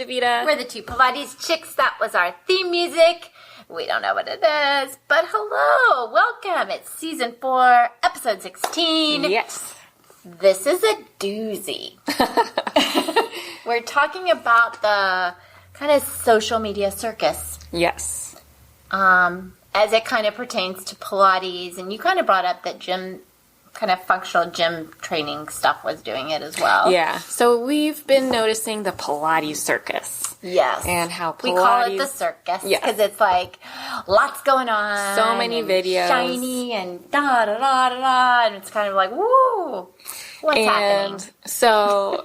Davida. We're the two Pilates Chicks. That was our theme music. We don't know what it is, but hello, welcome. It's season 4, episode 16. Yes. This is a doozy. We're talking about the kind of social media circus. Yes. As it kind of pertains to Pilates, and you kind of brought up that kind of functional gym training stuff was doing it as well. Yeah. So we've been noticing the Pilates Circus. Yes. And how Pilates... We call it the circus because it's like lots going on. So many videos. Shiny and da-da-da-da-da. And it's kind of like, woo, what's happening? So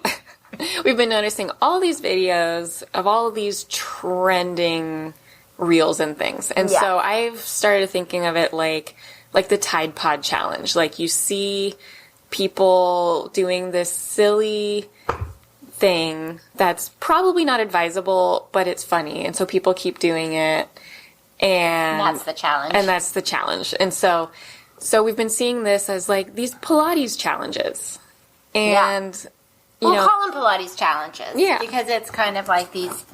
we've been noticing all these videos of all of these trending reels and things. And so I've started thinking of it like the Tide Pod challenge. Like you see people doing this silly thing that's probably not advisable, but it's funny. And so people keep doing it. And that's the challenge. And that's the challenge. And so we've been seeing this as like these Pilates challenges. And, we'll call them Pilates challenges. Yeah. Because it's kind of like these...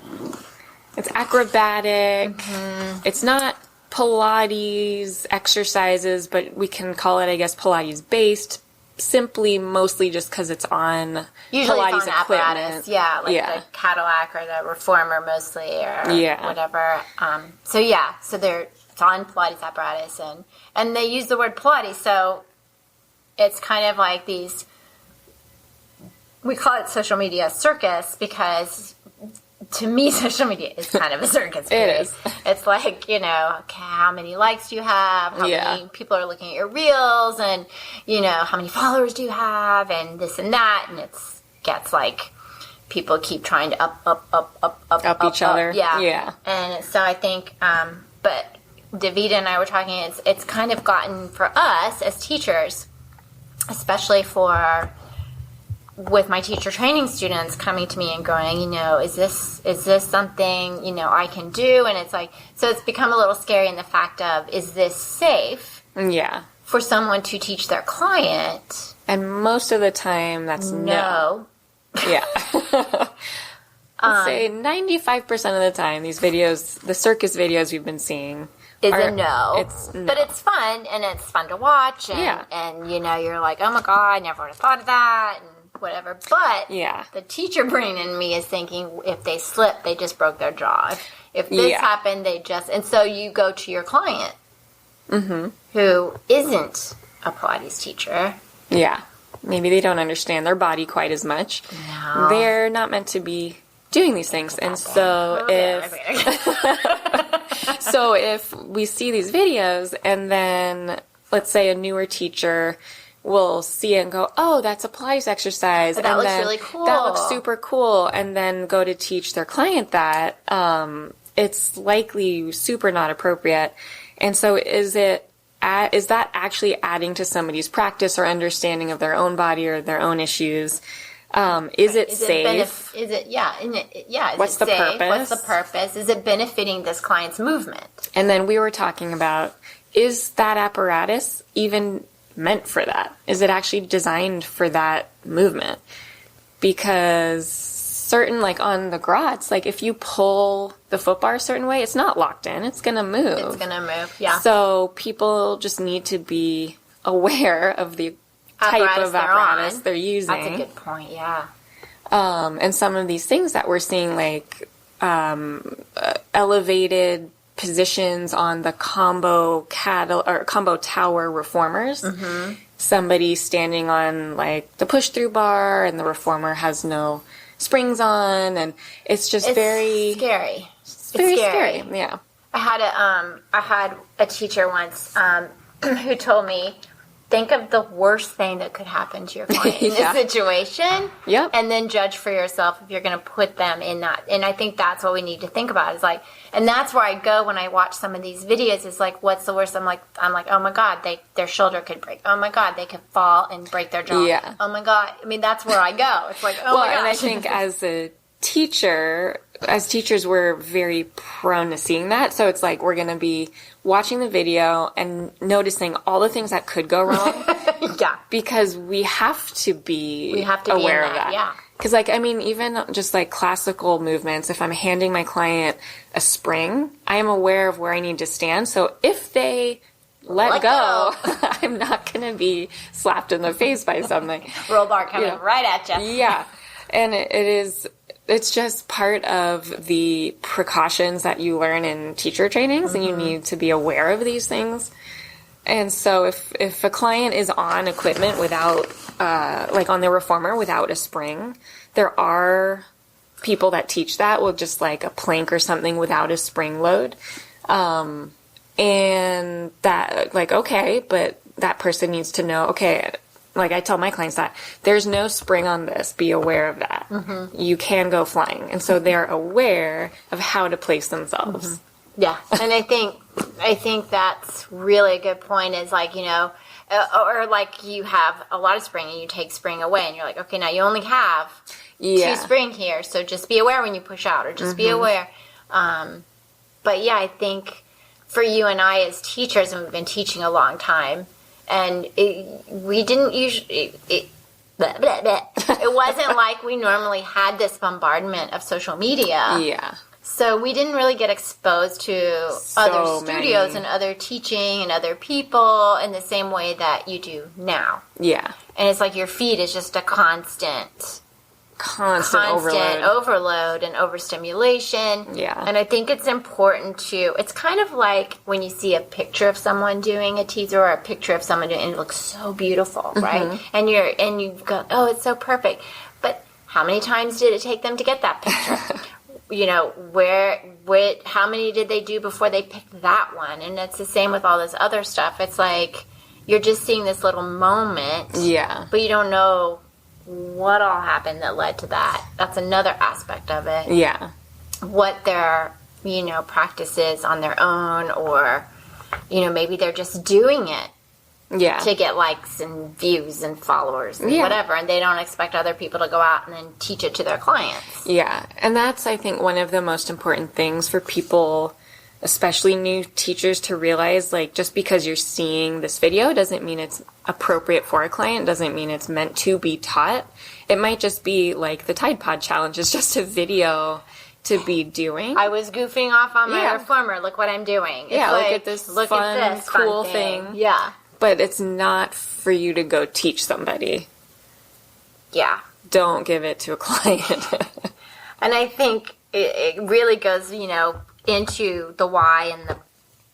It's acrobatic. Mm-hmm. It's not Pilates exercises, but we can call it, I guess, Pilates-based, simply mostly just because it's on usually Pilates it's on equipment. Apparatus, the Cadillac or the Reformer mostly, or whatever. So it's on Pilates apparatus, and they use the word Pilates, so it's kind of like these, we call it social media circus because... To me, social media is kind of a circus. It is. It's like, okay, how many likes do you have? How many people are looking at your reels? And, how many followers do you have? And this and that. And it gets like people keep trying to up each other. Yeah. And so I think, but Davida and I were talking, it's kind of gotten for us as teachers, especially with my teacher training students coming to me and going, is this something, I can do? And it's like, so it's become a little scary in the fact of, is this safe? Yeah. For someone to teach their client? And most of the time, that's no. Yeah. I'd say 95% of the time, these videos, the circus videos we've been seeing, is a no. It's no. But it's fun, and it's fun to watch, and you're like, oh my God, I never would have thought of that, and whatever. But the teacher brain in me is thinking, if they slip, they just broke their jaw. If this happened, they just... And so you go to your client, who isn't a Pilates teacher. Yeah. Maybe they don't understand their body quite as much. No. They're not meant to be doing these things. And so if we see these videos and then, let's say a newer teacher... we'll see it and go, oh, that's a Pilates exercise. But that looks really cool. That looks super cool. And then go to teach their client that. It's likely super not appropriate. And so is that actually adding to somebody's practice or understanding of their own body or their own issues? Is it safe? What's the purpose? What's the purpose? Is it benefiting this client's movement? And then we were talking about, is that apparatus even meant for that? Is it actually designed for that movement? Because certain, like on the grots, like if you pull the foot bar a certain way, it's not locked in. It's going to move. It's going to move, yeah. So people just need to be aware of the type of apparatus they're using. That's a good point, yeah. And some of these things that we're seeing, like elevated positions on the combo tower reformers. Mm-hmm. Somebody standing on like the push through bar and the reformer has no springs on, and it's very scary. It's very scary. Yeah. I had a teacher once who told me, think of the worst thing that could happen to your client in this situation. Yep. And then judge for yourself if you're going to put them in that. And I think that's what we need to think about. Is like, and that's where I go when I watch some of these videos. Is like, what's the worst? I'm like, oh my God, their shoulder could break. Oh my God, they could fall and break their jaw. Yeah. Oh my God. I mean, that's where I go. It's like, oh my God. And I think as teachers, we're very prone to seeing that. So it's like we're going to be watching the video and noticing all the things that could go wrong. Yeah. Because we have to be aware of that. Yeah. Because, like, I mean, even just, like, classical movements, if I'm handing my client a spring, I am aware of where I need to stand. So if they let go, I'm not going to be slapped in the face by something. Roll bar coming right at you. Yeah. And it's just part of the precautions that you learn in teacher trainings, and you need to be aware of these things. And so if a client is on equipment without, like on their reformer without a spring, there are people that teach that with just like a plank or something without a spring load. And that, like, okay, but that person needs to know, okay, like I tell my clients that there's no spring on this. Be aware of that. You can go flying. And so they're aware of how to place themselves. Yeah. And I think that's really a good point is like, you know, or like you have a lot of spring and you take spring away and you're like, okay, now you only have 2 spring here. So just be aware when you push out or just be aware. But yeah, I think for you and I as teachers, and we've been teaching a long time, and we didn't usually, it wasn't like we normally had this bombardment of social media. Yeah. So we didn't really get exposed to other studios and other teaching and other people in the same way that you do now. Yeah. And it's like your feed is just a constant overload and overstimulation. Yeah. And I think it's important it's kind of like when you see a picture of someone doing a teaser or a picture of someone doing, and it looks so beautiful, right? And you go, oh, it's so perfect. But how many times did it take them to get that picture? You know, how many did they do before they picked that one? And it's the same with all this other stuff. It's like you're just seeing this little moment. Yeah. But you don't know what all happened that led to that. That's another aspect of it. Yeah. What their, you know, practices on their own, or, you know, maybe they're just doing it. Yeah. To get likes and views and followers and whatever. And they don't expect other people to go out and then teach it to their clients. Yeah. And that's, I think, one of the most important things for people, especially new teachers, to realize, like, just because you're seeing this video doesn't mean it's appropriate for a client, doesn't mean it's meant to be taught. It might just be like the Tide Pod Challenge is just a video to be doing. I was goofing off on my reformer. Look what I'm doing. It's like, look at this cool thing. Yeah. But it's not for you to go teach somebody. Yeah. Don't give it to a client. And I think it really goes, you know, into the why and the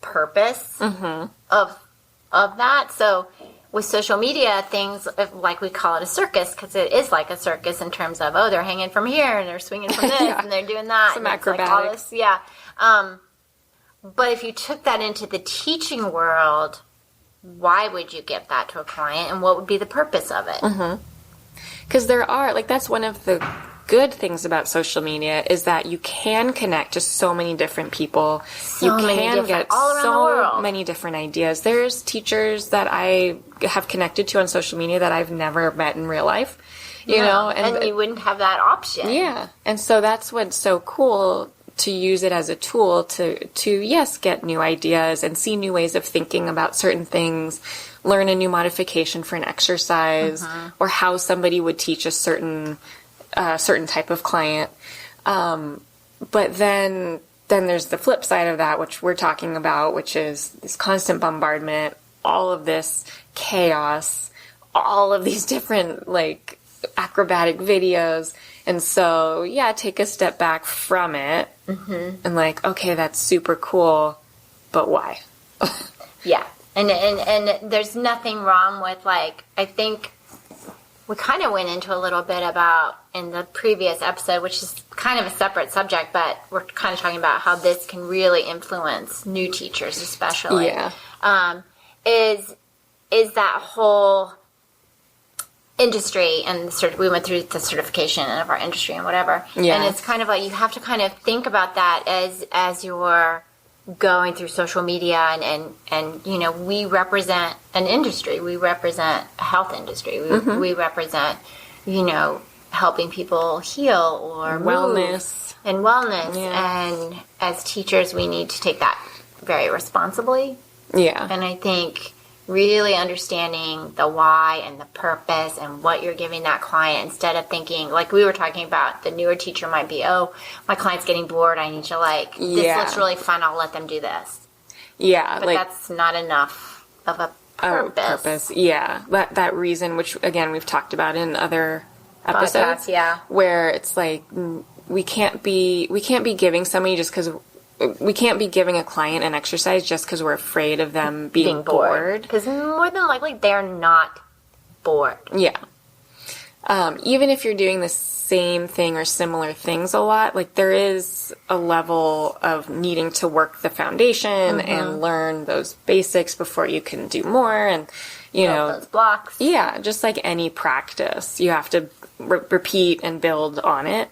purpose of that. So with social media, things like we call it a circus, because it is like a circus in terms of, oh, they're hanging from here and they're swinging from this and they're doing that. Some and acrobatics. Like but if you took that into the teaching world, why would you give that to a client, and what would be the purpose of it? Because there are, like, that's one of the good things about social media is that you can connect to so many different people. You can get so many different ideas. There's teachers that I have connected to on social media that I've never met in real life, you know? And you wouldn't have that option. Yeah. And so that's what's so cool, to use it as a tool to yes, get new ideas and see new ways of thinking about certain things, learn a new modification for an exercise, or how somebody would teach a certain type of client. But then there's the flip side of that, which we're talking about, which is this constant bombardment, all of this chaos, all of these different, like, acrobatic videos. And so, yeah, take a step back from it and, like, okay, that's super cool, but why? Yeah. And there's nothing wrong with, like, I think we kind of went into a little bit about in the previous episode, which is kind of a separate subject, but we're kind of talking about how this can really influence new teachers, especially. Yeah. Is that whole industry, and we went through the certification of our industry and whatever. Yeah. And it's kind of like you have to kind of think about that as you're going through social media and you know, we represent an industry. We represent a health industry. We represent, you know, helping people heal or wellness. And wellness. Yeah. And as teachers, we need to take that very responsibly. Yeah. And I think really understanding the why and the purpose and what you're giving that client, instead of thinking, like we were talking about, the newer teacher might be, oh, my client's getting bored, I need to this looks really fun, I'll let them do this. Yeah. But that's not enough of a purpose. Yeah. That reason, which again, we've talked about in other episodes, where it's like, we can't be giving somebody just because we can't be giving a client an exercise just because we're afraid of them being bored. Because more than likely, they're not bored. Yeah. Even if you're doing the same thing or similar things a lot, like there is a level of needing to work the foundation and learn those basics before you can do more. And, you know, those blocks. Yeah. Just like any practice, you have to repeat and build on it.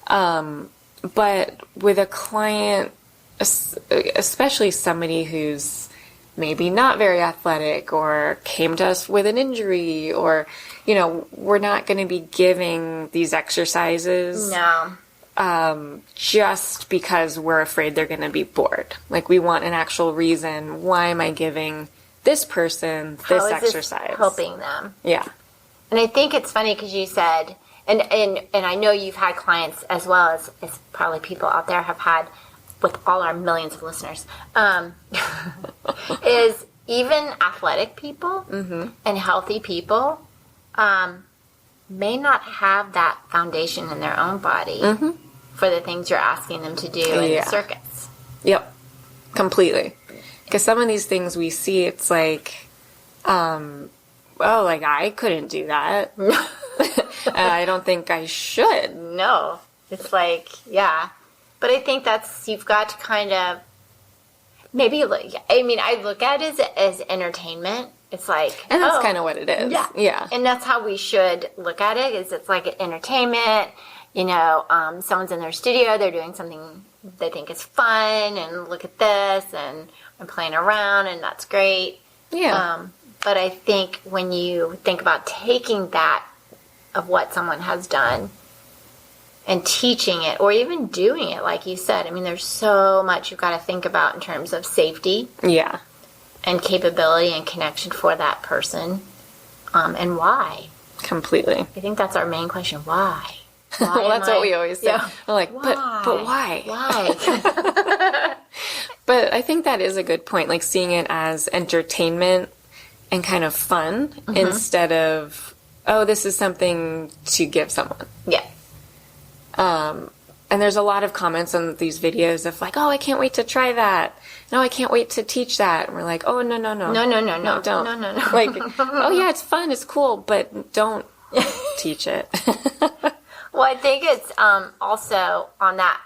But with a client, especially somebody who's maybe not very athletic or came to us with an injury, or, you know, we're not going to be giving these exercises just because we're afraid they're going to be bored. Like, we want an actual reason. Why am I giving this person this exercise? This helping them. Yeah. And I think it's funny because you said, and I know you've had clients as well as probably people out there have had, with all our millions of listeners, is even athletic people and healthy people may not have that foundation in their own body for the things you're asking them to do in the circuits. Yep, completely. Because some of these things we see, it's like, like I couldn't do that. And I don't think I should. No. It's like, yeah. But I think you've got to kind of, maybe, I look at it as entertainment. It's like, and that's kind of what it is. Yeah. And that's how we should look at it, is it's like entertainment. You know, someone's in their studio, they're doing something they think is fun, and look at this, and I'm playing around, and that's great. Yeah. But I think when you think about taking that of what someone has done and teaching it, or even doing it, like you said, I mean, there's so much you've got to think about in terms of safety. Yeah. And capability and connection for that person. And why? Completely. I think that's our main question. Why? Well, that's what we always say. Yeah. We're like, why? But why? Why? But I think that is a good point, like seeing it as entertainment and kind of fun instead of, oh, this is something to give someone. Yeah. And there's a lot of comments on these videos of like, oh, I can't wait to try that. No, I can't wait to teach that. And we're like, oh, no. No, don't. No. Like, oh yeah, it's fun, it's cool, but don't teach it. Well, I think it's also on that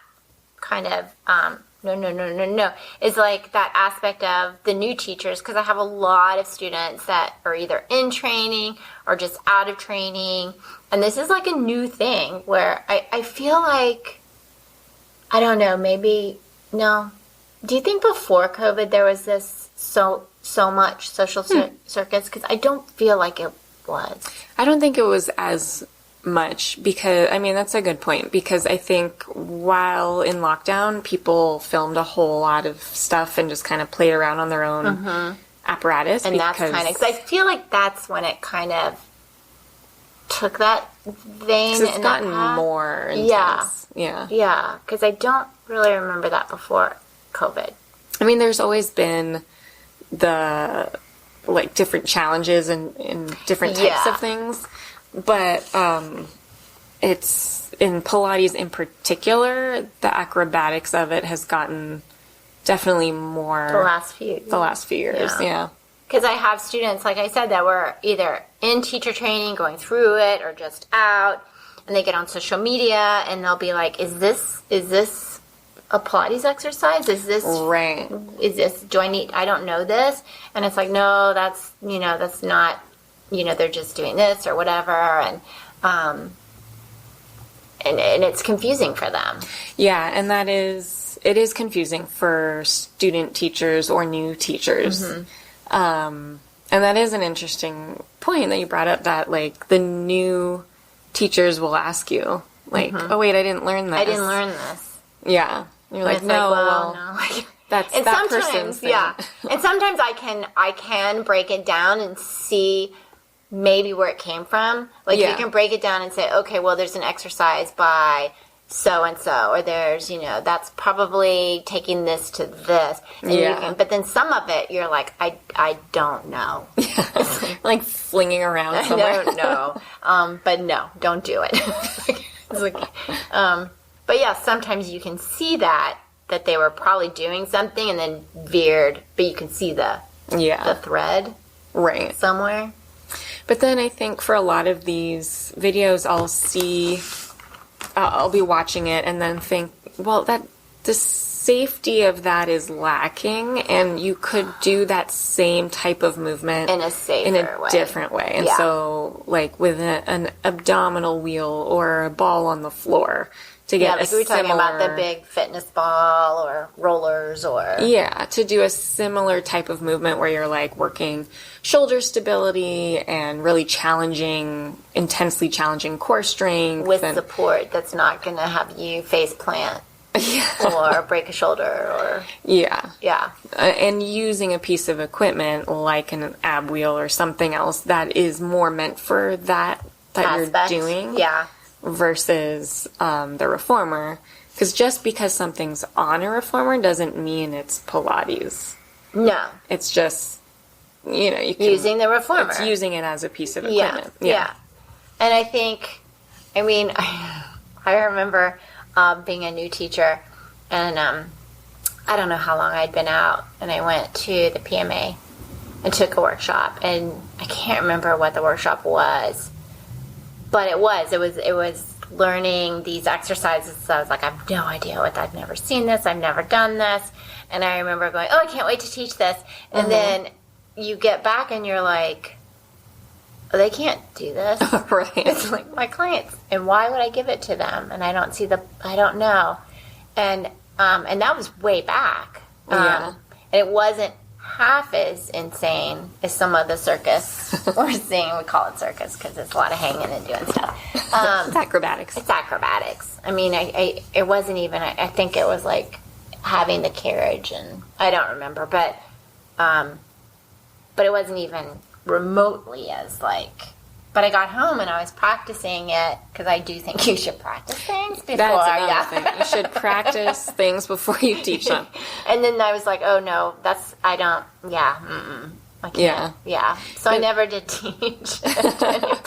kind of no, is like that aspect of the new teachers, because I have a lot of students that are either in training or just out of training, and this is like a new thing where I feel like, I don't know, maybe, no. Do you think before COVID there was this so much social circus? Because I don't feel like it was. I don't think it was as much, because, I mean, that's a good point, because I think while in lockdown, people filmed a whole lot of stuff and just kind of played around on their own apparatus. And that's kind of, because I feel like that's when it kind of took that vein. It's gotten more intense. Yeah, because I don't really remember that before COVID. I mean, there's always been the, like, different challenges and different types of things. But it's, in Pilates in particular, the acrobatics of it has gotten definitely more the last few years. Yeah. Because I have students, like I said, that were either in teacher training, going through it, or just out, and they get on social media, and they'll be like, is this a Pilates exercise? Is this right? Is this, do I need, I don't know this? And it's like, no, that's not, they're just doing this or whatever, and it's confusing for them. Yeah, and it is confusing for student teachers or new teachers. And that is an interesting point that you brought up, that, like, the new teachers will ask you, like, oh, wait, I didn't learn this. I didn't learn this. Yeah. You're like, no. No. That's and that sometimes, person's thing. yeah. And sometimes I can break it down and see maybe where it came from. Like, you can break it down and say, okay, well, there's an exercise by so-and-so, or there's, that's probably taking this to this. And but then some of it, you're like, I don't know. Like flinging around somewhere. I don't know. But no, don't do it. It's like, but yeah, sometimes you can see that they were probably doing something and then veered, but you can see the thread somewhere. But then I think for a lot of these videos, I'll be watching it and then think, well, the safety of that is lacking, and you could do that same type of movement in a way. Different way. And so, like with an abdominal wheel or a ball on the floor, to get like we were talking about the big fitness ball or rollers to do a similar type of movement where you're like working shoulder stability and really intensely challenging core strength. With support that's not going to have you face plant or break a shoulder or... And using a piece of equipment like an ab wheel or something else that is more meant for that aspect. You're doing. Yeah. Versus the reformer, because just because something's on a reformer doesn't mean it's Pilates. No, it's just you can, using the reformer. It's using it as a piece of equipment. Yeah. And I think, I remember being a new teacher, and I don't know how long I'd been out, and I went to the PMA and took a workshop, and I can't remember what the workshop was. But it was learning these exercises. So I was like, I have no idea I've never seen this. I've never done this. And I remember going, I can't wait to teach this. And then you get back and you're like, they can't do this. Right. It's like my clients. And why would I give it to them? And I don't know. And that was way back. And it wasn't half as insane as some of the circus we're seeing. We call it circus because it's a lot of hanging and doing stuff. It's acrobatics. It's acrobatics. I mean, it wasn't even, I think it was like having the carriage, and I don't remember, but it wasn't even remotely as like, but I got home and I was practicing it because I do think you should practice things before. That's another thing. You should practice things before you teach them. And then I was like, oh no, I can't. Yeah. So I never did teach anybody.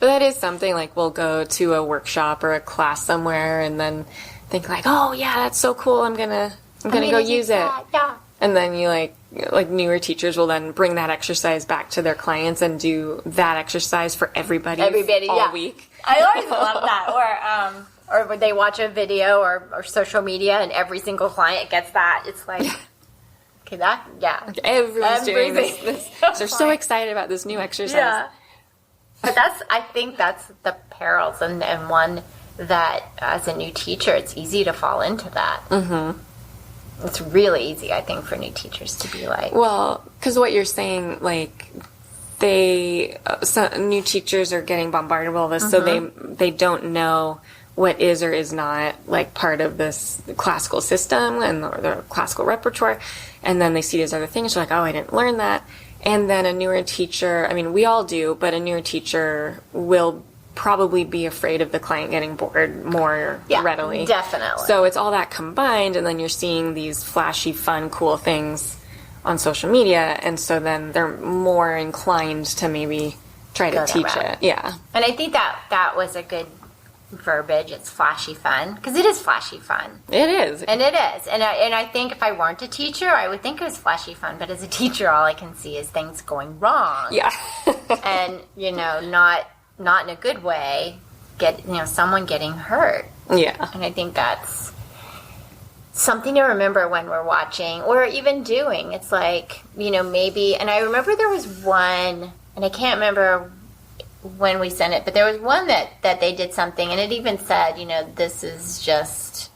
But that is something, like we'll go to a workshop or a class somewhere and then think like, oh yeah, that's so cool. I'm gonna go use it. Yeah. And then you like newer teachers will then bring that exercise back to their clients and do that exercise for everybody all week. I always love that. Or when they watch a video or social media and every single client gets that. It's like, okay, everyone's doing this. They're so excited about this new exercise. Yeah. But I think that's the perils and one that as a new teacher, it's easy to fall into that. Mm-hmm. It's really easy, I think, for new teachers to be like... Well, because what you're saying, like, new teachers are getting bombarded with all this, so they don't know what is or is not, like, part of this classical system and the classical repertoire, and then they see these other things, they're like, oh, I didn't learn that. And then a newer teacher, I mean, we all do, but a newer teacher will probably be afraid of the client getting bored more readily. Definitely. So it's all that combined, and then you're seeing these flashy, fun, cool things on social media, and so then they're more inclined to maybe try to teach it. Yeah. And I think that was a good verbiage. It's flashy fun, because it is flashy fun. It is. And it is. And I think if I weren't a teacher, I would think it was flashy fun, but as a teacher, all I can see is things going wrong. Yeah. And, not in a good way, someone getting hurt. Yeah. And I think that's something to remember when we're watching or even doing. It's like, maybe, and I remember there was one, and I can't remember when we sent it, but there was one that they did something, and it even said, this is just,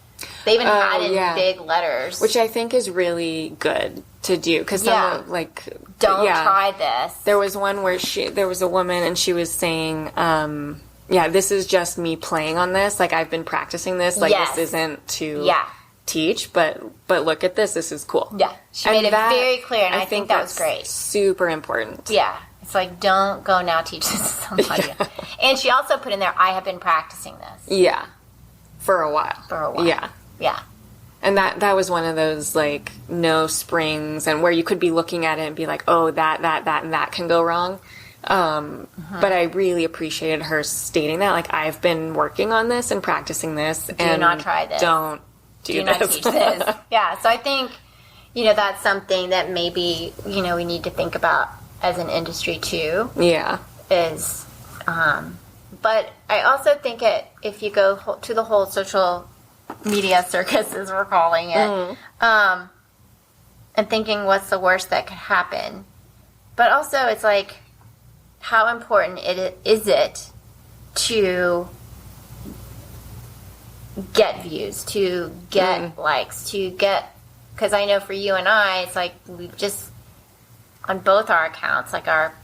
they even had it in big letters. Which I think is really good to do, because don't try this. There was one where there was a woman and she was saying, this is just me playing on this. Like, I've been practicing this. Like, this isn't to teach, but look at this. This is cool. Yeah. She made it very clear, and I think that was great. Super important. Yeah. It's like, don't go now teach this to somebody. Yeah. And she also put in there, I have been practicing this. Yeah. For a while. Yeah. Yeah. And that was one of those, like, no springs, and where you could be looking at it and be like, oh, that, and that can go wrong. But I really appreciated her stating that, like, I've been working on this and practicing this. Do not try this. Don't do not teach this. Yeah, so I think, that's something that maybe, we need to think about as an industry, too. Yeah. Is, but I also think if you go to the whole social media circus, as we're calling it, and thinking what's the worst that could happen. But also, it's like, how important is it to get views, to get likes, to get... Because I know for you and I, it's like we've just, on both our accounts, like our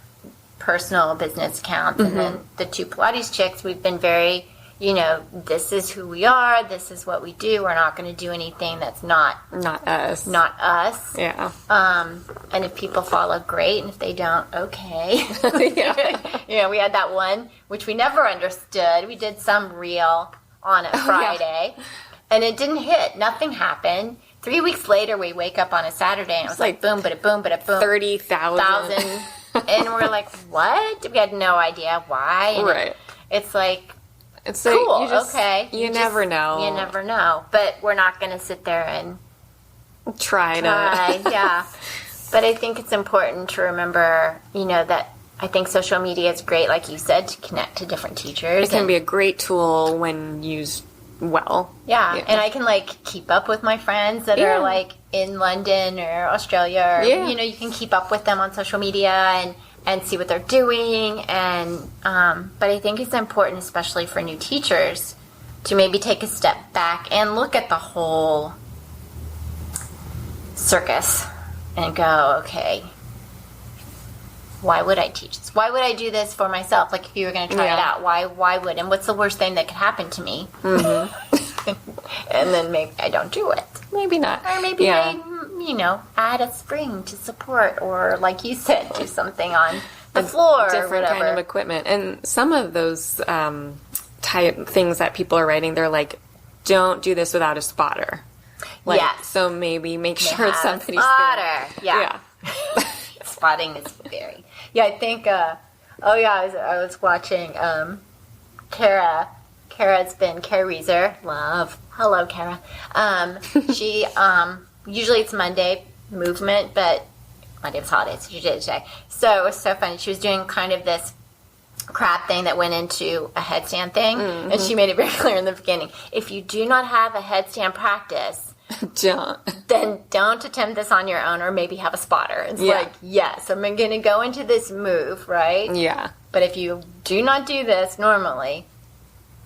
personal business accounts and then the two Pilates Chicks, we've been very... this is who we are. This is what we do. We're not going to do anything that's not us. Not us. Yeah. And if people follow, great. And if they don't, okay. Yeah. We had that one, which we never understood. We did some reel on a Friday, and it didn't hit. Nothing happened. 3 weeks later, we wake up on a Saturday, and it was like boom, bada boom, bada boom. 30,000. And we're like, what? We had no idea why. And right. It's like... It's cool. Like okay. You never know. You never know. But we're not going to sit there and try. Yeah. But I think it's important to remember, that I think social media is great, like you said, to connect to different teachers. It can be a great tool when used well. Yeah. And I can keep up with my friends that are in London or Australia. Or, you can keep up with them on social media and see what they're doing, but I think it's important, especially for new teachers, to maybe take a step back and look at the whole circus and go, okay, why would I teach this? Why would I do this for myself? Like, if you were going to try it out, why would? And what's the worst thing that could happen to me? And then maybe I don't do it. Maybe not. Or maybe I add a spring to support, or like you said, do something on the floor, different kind of equipment. And some of those type things that people are writing, they're like, don't do this without a spotter. Yes. So maybe make sure somebody's there. Yeah. Spotting is very... Yeah, I think... I was watching Kara. Kara's been... Kara Reeser. Love. Hello, Kara. She... usually it's Monday movement, but Monday was holiday, so she did it today. So it was so funny. She was doing kind of this crab thing that went into a headstand thing, and she made it very clear in the beginning. If you do not have a headstand practice, then don't attempt this on your own, or maybe have a spotter. It's like, yes, I'm going to go into this move, right? Yeah. But if you do not do this normally...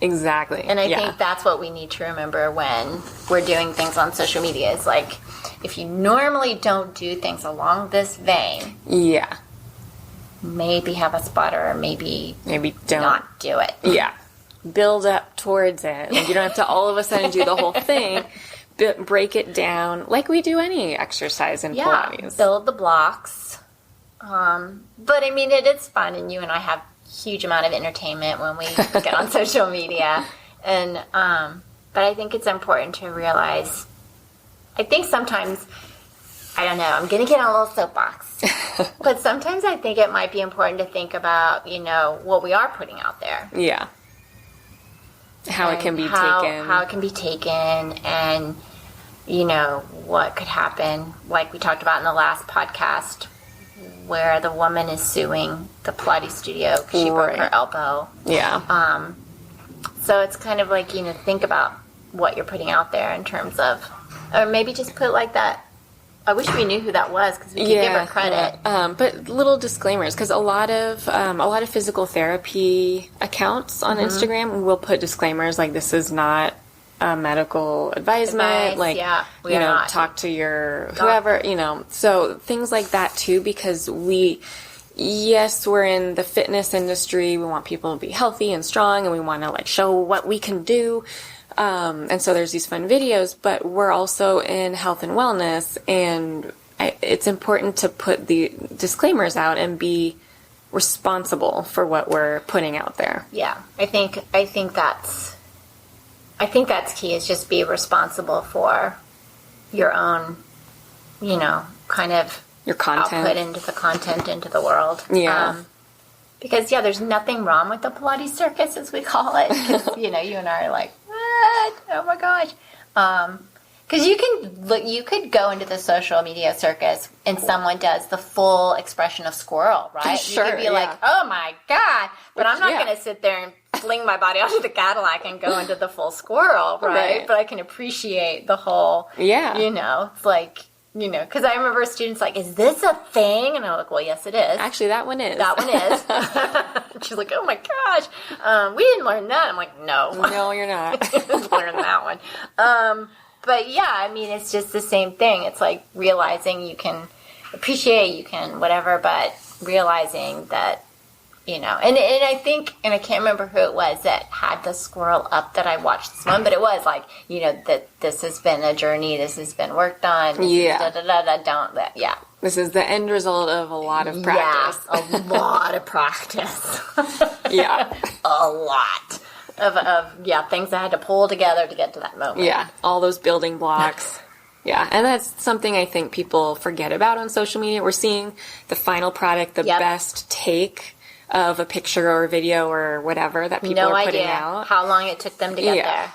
Exactly. And I think that's what we need to remember when we're doing things on social media. Is like, if you normally don't do things along this vein... Yeah. Maybe have a spotter, or maybe don't not do it. Yeah. Build up towards it. Like, you don't have to all of a sudden do the whole thing. Break it down like we do any exercise in Pilates. Build the blocks. But I mean, it is fun, and you and I have huge amount of entertainment when we get on social media. And but I think it's important to realize, I think sometimes, I don't know, I'm going to get on a little soapbox. But sometimes I think it might be important to think about, what we are putting out there. Yeah. How it can be taken, and what could happen, like we talked about in the last podcast, where the woman is suing the Pilates studio because she broke her elbow. Yeah. So it's kind of like, think about what you're putting out there in terms of, or maybe just put like that. I wish we knew who that was, because we could give her credit. Yeah. But little disclaimers, because a lot of physical therapy accounts on Instagram will put disclaimers like, this is not a medical advisement. Talk to your whoever. So things like that too, because we're in the fitness industry. We want people to be healthy and strong, and we want to show what we can do. And so there's these fun videos, but we're also in health and wellness, and it's important to put the disclaimers out and be responsible for what we're putting out there. Yeah, I think that's key, is just be responsible for your own, kind of your content, output into the content into the world. Yeah. Because there's nothing wrong with the Pilates Circus, as we call it. 'Cause, you and I are like, what? Oh my gosh. Because you could go into the social media circus and someone does the full expression of squirrel, right? Sure, you could be like, oh my God. But I'm not going to sit there and fling my body onto the Cadillac and go into the full squirrel, right? But I can appreciate the whole, it's like, because I remember students like, is this a thing? And I'm like, well, yes, it is. Actually, that one is. That one is. She's like, oh my gosh, we didn't learn that. I'm like, no. No, you're not. Didn't learn that one. But yeah, I mean, it's just the same thing. It's like realizing you can appreciate, you can whatever, but realizing that, and I think, and I can't remember who it was that had the squirrel up that I watched this one, but it was like, that this has been a journey, this has been worked on. Yeah. Yeah. This is the end result of a lot of practice. Yeah, a lot of practice. Yeah. A lot of things I had to pull together to get to that moment. Yeah, all those building blocks. Yeah, and that's something I think people forget about on social media. We're seeing the final product, the best take of a picture or a video or whatever that people are putting out. How long it took them to get there.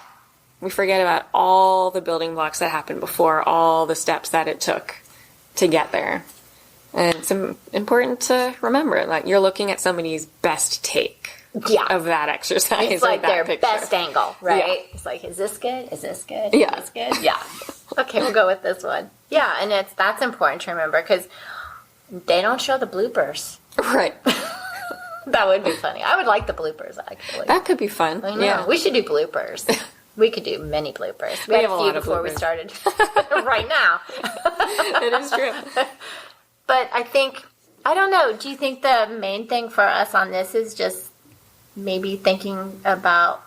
We forget about all the building blocks that happened before, all the steps that it took to get there. And it's important to remember, like, you're looking at somebody's best take of that exercise. It's like their picture. best angle, right? Yeah. It's like, is this good? Is this good? Yeah. Is this good? Yeah. Okay, we'll go with this one. Yeah, and that's important to remember, because they don't show the bloopers. Right. That would be funny. I would like the bloopers, actually. That could be fun. I know. Yeah. We should do bloopers. We could do many bloopers. We had have a a few lot of before we bloopers. started. Right now. It is true. But I think, I don't know, do you think the main thing for us on this is just maybe thinking about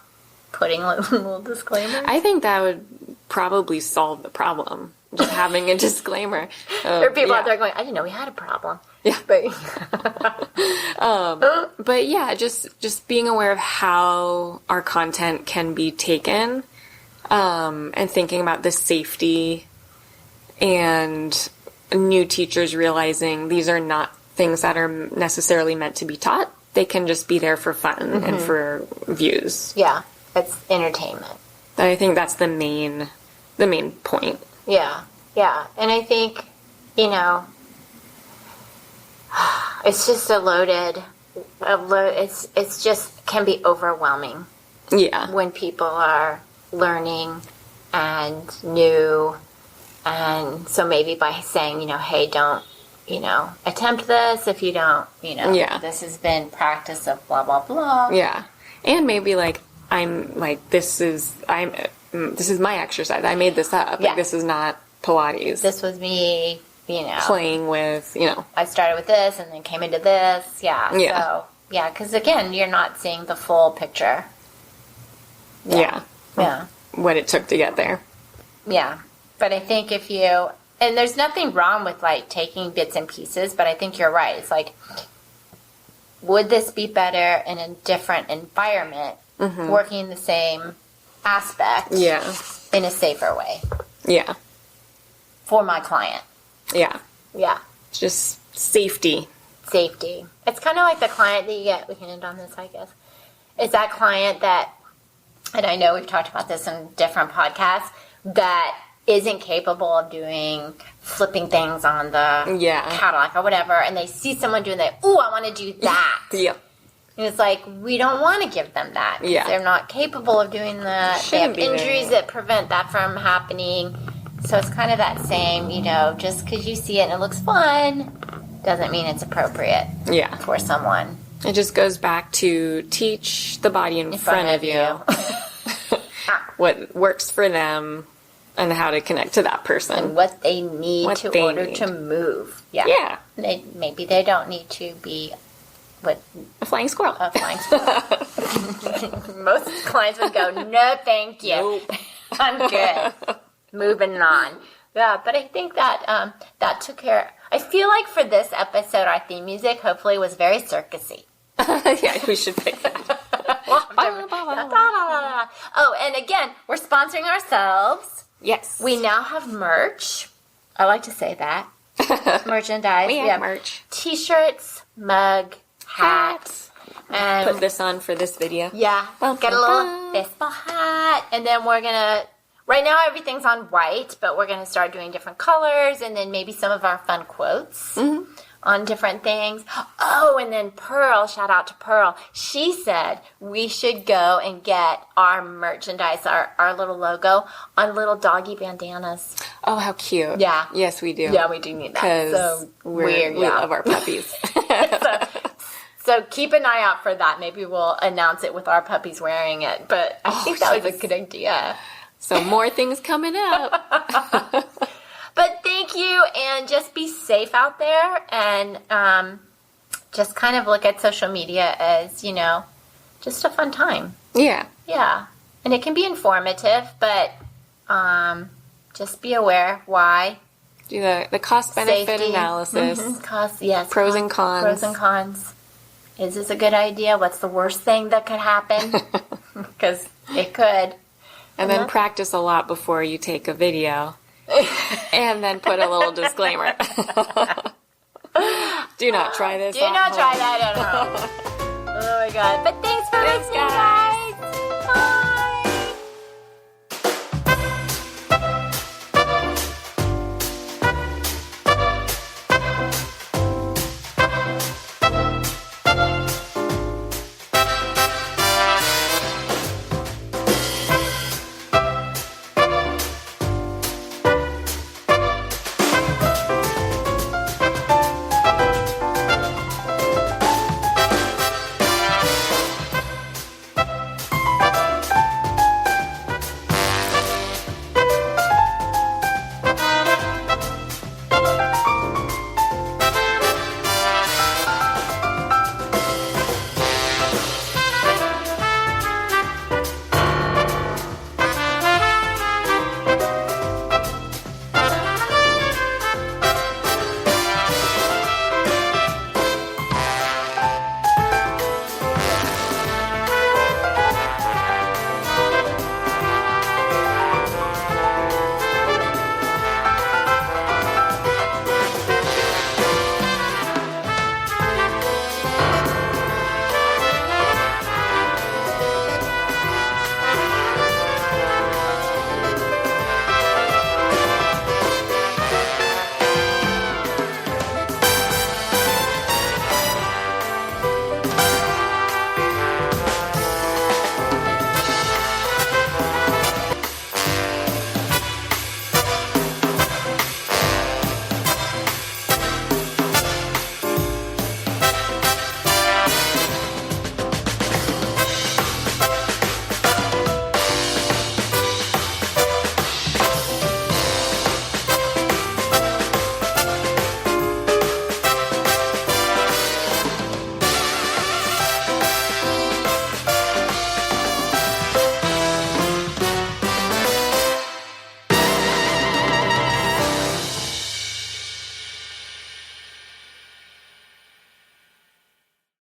putting little disclaimers? I think that would probably solve the problem. Just having a disclaimer. There are people out there going, I didn't know we had a problem. Yeah. But yeah, just being aware of how our content can be taken, and thinking about the safety, and new teachers realizing these are not things that are necessarily meant to be taught. They can just be there for fun and for views. Yeah, it's entertainment. And I think that's the main point. Yeah, yeah. And I think, it's just it's just can be overwhelming. Yeah. When people are learning and new. And so maybe by saying, hey, don't, attempt this if you don't, this has been practice of blah, blah, blah. Yeah. And maybe this is my exercise. I made this up. Like, this is not Pilates. This was me, playing with, I started with this and then came into this. Yeah. Yeah. So, yeah, because again, you're not seeing the full picture. Yeah. Yeah. What it took to get there. Yeah. But I think and there's nothing wrong with taking bits and pieces, but I think you're right. It's like, would this be better in a different environment, working the same aspect in a safer way? Yeah. For my client. Yeah. Yeah. It's just safety. Safety. It's kind of like the client that you get, we can end on this, I guess. It's that client that, and I know we've talked about this in different podcasts, that isn't capable of flipping things on the Cadillac or whatever, and they see someone doing that, ooh, I want to do that. Yep. And it's like, we don't want to give them that. Yeah. They're not capable of doing that. Shouldn't they have injuries that prevent that from happening. So it's kind of that same, just because you see it and it looks fun doesn't mean it's appropriate for someone. It just goes back to teach the body in front of you what works for them and how to connect to that person. And what they need to move. Yeah. Yeah. Maybe they don't need to be with a flying squirrel. A flying squirrel. Most clients would go, no, thank you. Nope. I'm good. Moving on. Yeah, but I think that that took care. I feel like for this episode, our theme music hopefully was very circusy. Yeah, we should pick that. Oh, and again, we're sponsoring ourselves. Yes. We now have merch. I like to say that. Merchandise. We have merch. T-shirts, mug, hats. And put this on for this video. Yeah. Get a little baseball hat. And then we're going to, right now everything's on white, but we're going to start doing different colors and then maybe some of our fun quotes on different things. Oh, and then Pearl, shout out to Pearl. She said we should go and get our merchandise, our little logo on little doggy bandanas. Oh, how cute. Yeah. Yes, we do. Yeah, we do need that. Because we love our puppies. So keep an eye out for that. Maybe we'll announce it with our puppies wearing it. But I think that was a good idea. So more things coming up. But thank you, and just be safe out there, and just kind of look at social media as, you know, just a fun time. Yeah. Yeah. And it can be informative, but just be aware why. Do the cost-benefit analysis. Cost, yes. Pros and cons. Pros and cons. Is this a good idea? What's the worst thing that could happen? Because it could. And then practice a lot before you take a video. And then put a little disclaimer. Do not try this. Do not try that at home. Oh my god. But thanks for listening, guys.